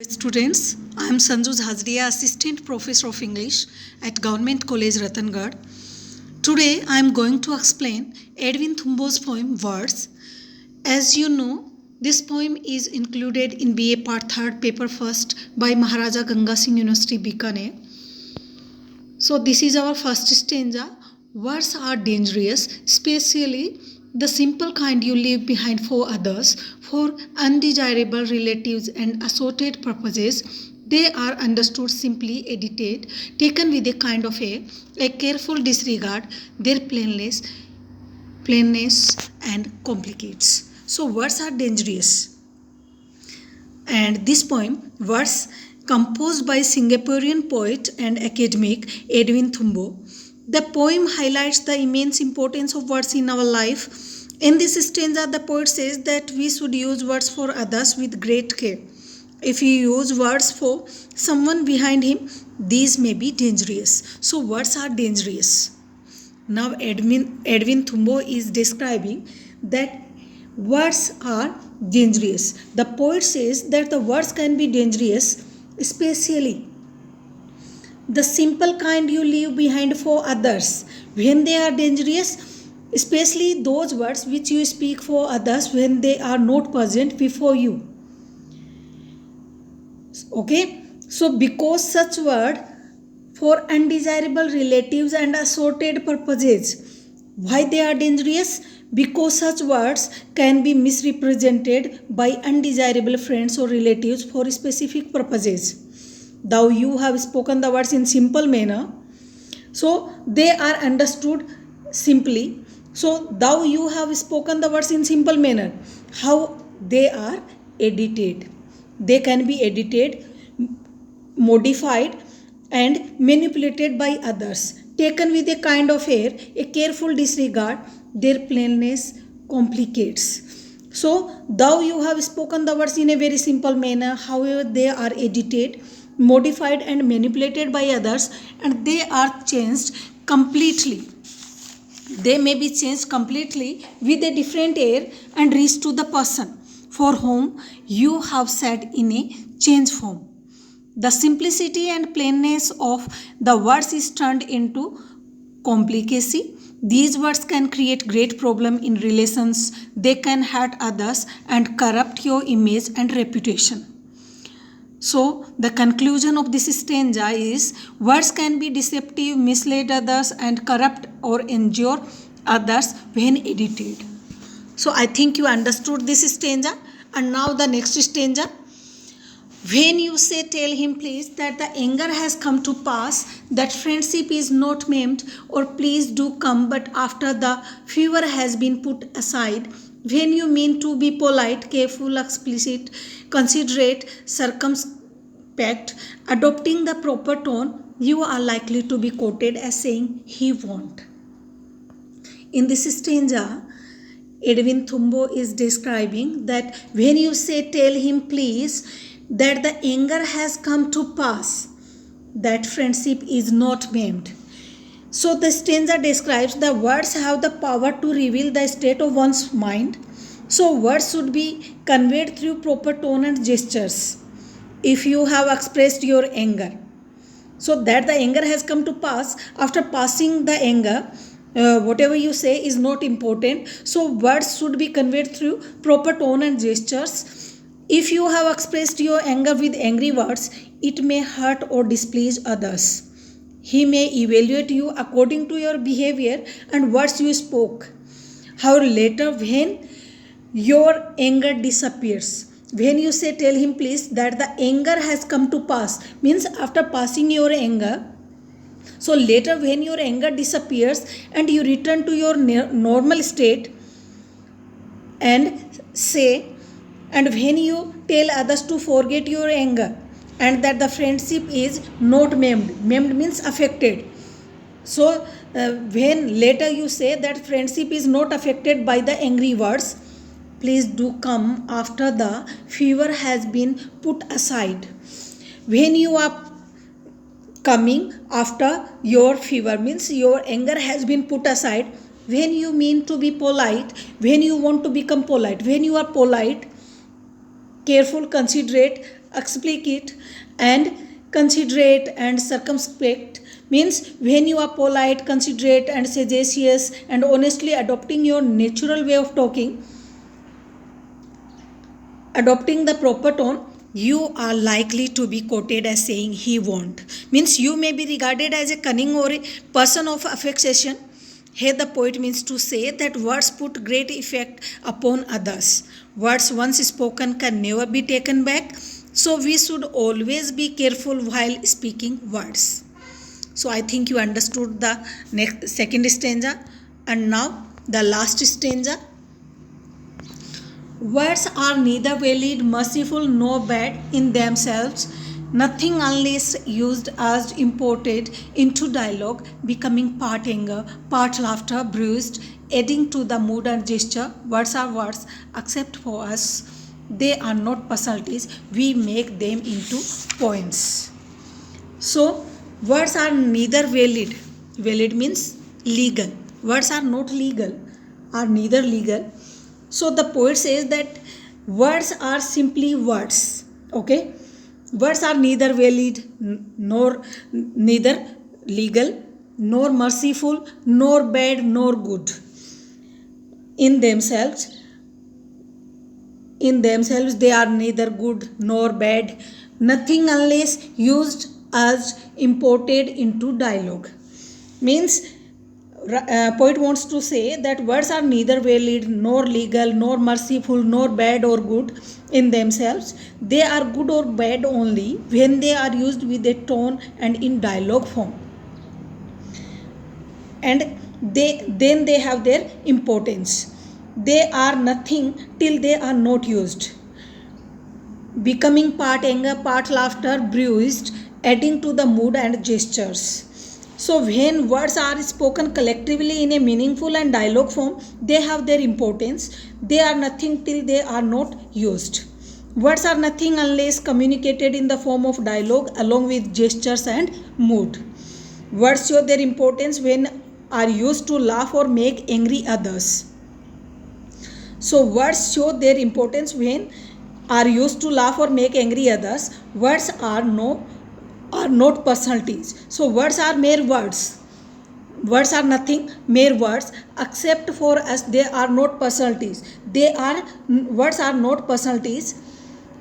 Students, I am Sanju Jhazria, Assistant Professor of English at Government College Ratangad. Today I am going to explain Edwin Thumbo's poem Words. As you know, this poem is included in BA Part 3rd Paper First by Maharaja Ganga Singh University, Bikaner. So this is our first stanza. Words are dangerous, especially the simple kind you leave behind for others, for undesirable relatives and assorted purposes. They are understood simply edited, taken with a kind of a careful disregard, their plainness and complicates. So words are dangerous. And this poem, Words, composed by Singaporean poet and academic Edwin Thumbo. The poem highlights the immense importance of words in our life. In this stanza, the poet says that we should use words for others with great care. If you use words for someone behind him, these may be dangerous. So words are dangerous. Now Edwin Thumbo is describing that words are dangerous. The poet says that the words can be dangerous, especially the simple kind you leave behind for others. When they are dangerous, especially those words which you speak for others when they are not present before you. Okay, so because such word for undesirable relatives and assorted purposes. Why they are dangerous? Because such words can be misrepresented by undesirable friends or relatives for specific purposes. Though you have spoken the words in simple manner, so they are understood simply. So thou you have spoken the words in simple manner. How they are edited? They can be edited, modified and manipulated by others, taken with a kind of air, a careful disregard, their plainness complicates. So, though you have spoken the words in a very simple manner, however, they are edited, modified, and manipulated by others, and they are changed completely. They may be changed completely with a different air and reach to the person for whom you have said in a change form. The simplicity and plainness of the words is turned into complicacy. These words can create great problem in relations. They can hurt others and corrupt your image and reputation. So, the conclusion of this stanza is words can be deceptive, mislead others and corrupt or injure others when edited. So, I think you understood this stanza. And now the next stanza. When you say, tell him please that the anger has come to pass, that friendship is not maimed, or please do come, but after the fever has been put aside. When you mean to be polite, careful, explicit, considerate, circumspect, adopting the proper tone, you are likely to be quoted as saying, he won't. In this stanza, Edwin Thumbo is describing that when you say, tell him please, that the anger has come to pass, that friendship is not maimed. So the stanza describes the words have the power to reveal the state of one's mind. So words should be conveyed through proper tone and gestures. If you have expressed your anger, so that the anger has come to pass, after passing the anger, whatever you say is not important. So words should be conveyed through proper tone and gestures. If you have expressed your anger with angry words, it may hurt or displease others. He may evaluate you according to your behavior and words you spoke. However, later when your anger disappears, when you say tell him please that the anger has come to pass, means after passing your anger, so later when your anger disappears and you return to your normal state and say, and when you tell others to forget your anger and that the friendship is not maimed, maimed means affected. So when later you say that friendship is not affected by the angry words, please do come after the fever has been put aside. When you are coming after your fever, means your anger has been put aside. When you mean to be polite, when you want to become polite, when you are polite, careful, considerate, explicit, and considerate and circumspect means when you are polite, considerate, and sagacious and honestly adopting your natural way of talking, adopting the proper tone, you are likely to be quoted as saying he won't. Means you may be regarded as a cunning or a person of affectation. Here the poet means to say that words put great effect upon others. Words once spoken can never be taken back. So we should always be careful while speaking words. So I think you understood the second stanza, and now the last stanza. Words are neither valid, merciful, nor bad in themselves, nothing unless used as imported into dialogue, becoming part anger, part laughter, bruised, adding to the mood and gesture. Words are words, except for us. They are not personalities, we make them into poems. So, words are neither valid, valid means legal. Words are not legal, are neither legal. So the poet says that words are simply words. Okay, words are neither valid nor neither legal, nor merciful, nor bad, nor good in themselves. In themselves, they are neither good nor bad, nothing unless used as imported into dialogue. Means poet wants to say that words are neither valid nor legal nor merciful nor bad or good in themselves. They are good or bad only when they are used with a tone and in dialogue form, and they have their importance. They are nothing till they are not used, becoming part anger, part laughter, bruised, adding to the mood and gestures. So, when words are spoken collectively in a meaningful and dialogue form, they have their importance. They are nothing till they are not used. Words are nothing unless communicated in the form of dialogue along with gestures and mood. Words show their importance when are used to laugh or make angry others. So, words show their importance when are used to laugh or make angry others. Words are not personalities. So words are mere words. Words are nothing, mere words, except for us they are not personalities. Words are not personalities.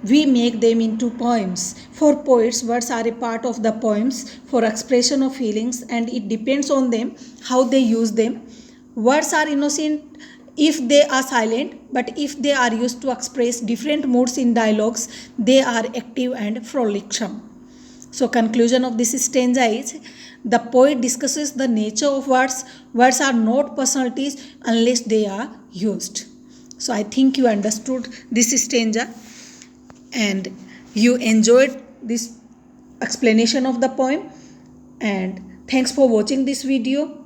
We make them into poems. For poets, words are a part of the poems for expression of feelings, and it depends on them how they use them. Words are innocent if they are silent, but if they are used to express different moods in dialogues, they are active and frolicsome. So conclusion of this stanza is the poet discusses the nature of words. Words are not personalities unless they are used. So I think you understood this stanza and you enjoyed this explanation of the poem, and thanks for watching this video.